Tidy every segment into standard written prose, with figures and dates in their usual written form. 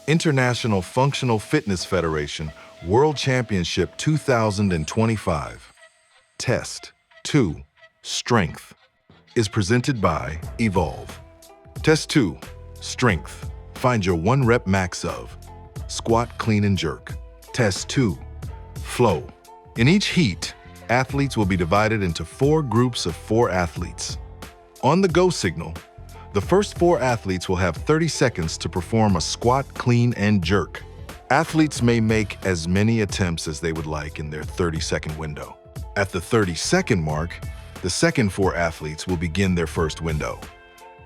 International Functional Fitness Federation World Championship 2025. Test 2, Strength, is presented by Evolve. Test 2, Strength. Find your 1 rep max of squat, clean, and jerk. Test 2, Flow. In each heat, athletes will be divided into 4 groups of 4 athletes. On the go signal, the first 4 athletes will have 30 seconds to perform a squat, clean, and jerk. Athletes may make as many attempts as they would like in their 30-second window. At the 30-second mark, the second 4 athletes will begin their first window.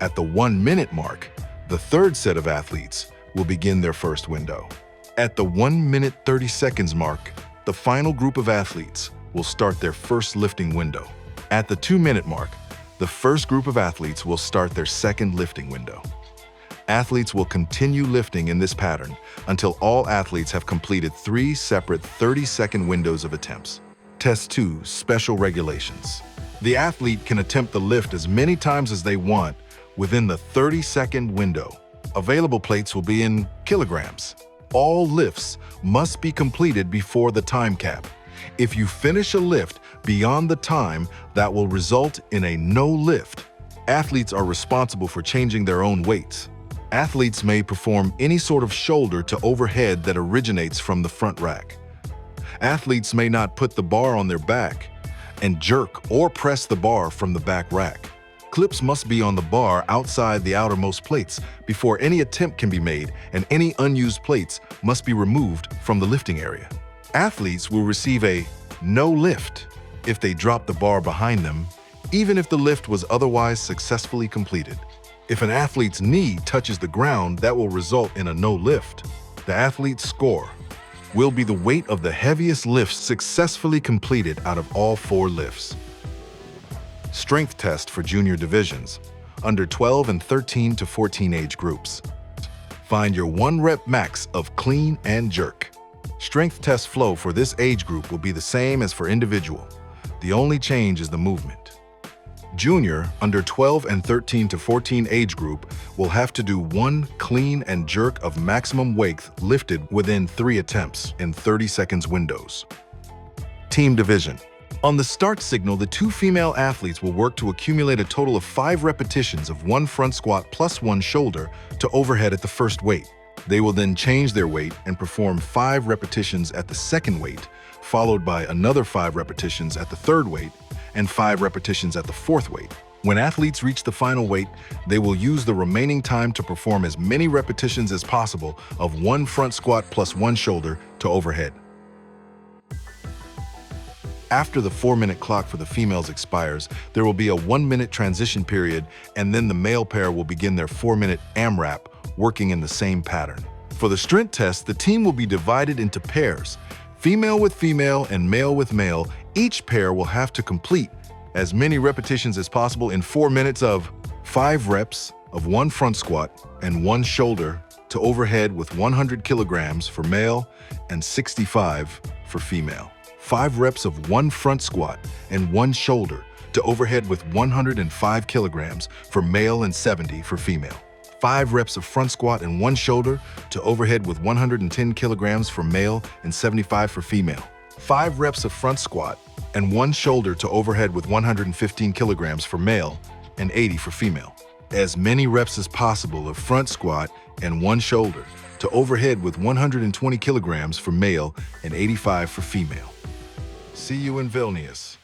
At the 1-minute mark, the third set of athletes will begin their first window. At the 1 minute 30 seconds mark, the final group of athletes will start their first lifting window. At the 2-minute mark, the first group of athletes will start their second lifting window. Athletes will continue lifting in this pattern until all athletes have completed 3 separate 30-second windows of attempts. Test 2, Special Regulations. The athlete can attempt the lift as many times as they want within the 30-second window. Available plates will be in kilograms. All lifts must be completed before the time cap. If you finish a lift beyond the time, that will result in a no lift. Athletes are responsible for changing their own weights. Athletes may perform any sort of shoulder to overhead that originates from the front rack. Athletes may not put the bar on their back and jerk or press the bar from the back rack. Clips must be on the bar outside the outermost plates before any attempt can be made, and any unused plates must be removed from the lifting area. Athletes will receive a no lift if they drop the bar behind them, even if the lift was otherwise successfully completed. If an athlete's knee touches the ground, that will result in a no lift. The athlete's score will be the weight of the heaviest lifts successfully completed out of all 4 lifts. Strength test for junior divisions, under 12 and 13 to 14 age groups. Find your 1 rep max of clean and jerk. Strength test flow for this age group will be the same as for individual. The only change is the movement. Junior, under 12 and 13 to 14 age group will have to do 1 clean and jerk of maximum weight lifted within 3 attempts in 30 seconds windows. Team division. On the start signal, the 2 female athletes will work to accumulate a total of 5 repetitions of 1 front squat plus 1 shoulder to overhead at the first weight. They will then change their weight and perform 5 repetitions at the second weight, followed by another 5 repetitions at the third weight and 5 repetitions at the fourth weight. When athletes reach the final weight, they will use the remaining time to perform as many repetitions as possible of 1 front squat plus 1 shoulder to overhead. After the 4-minute clock for the females expires, there will be a 1-minute transition period, and then the male pair will begin their 4-minute AMRAP, working in the same pattern. For the strength test, the team will be divided into pairs. Female with female and male with male, each pair will have to complete as many repetitions as possible in 4 minutes of 5 reps of 1 front squat and 1 shoulder to overhead with 100 kilograms for male and 65 for female. 5 reps of 1 front squat and 1 shoulder to overhead with 105 kilograms for male and 70 for female. 5 reps of front squat and 1 shoulder to overhead with 110 kilograms for male and 75 for female. 5 reps of front squat and 1 shoulder to overhead with 115 kilograms for male and 80 for female. As many reps as possible of front squat and 1 shoulder to overhead with 120 kilograms for male and 85 for female. See you in Vilnius.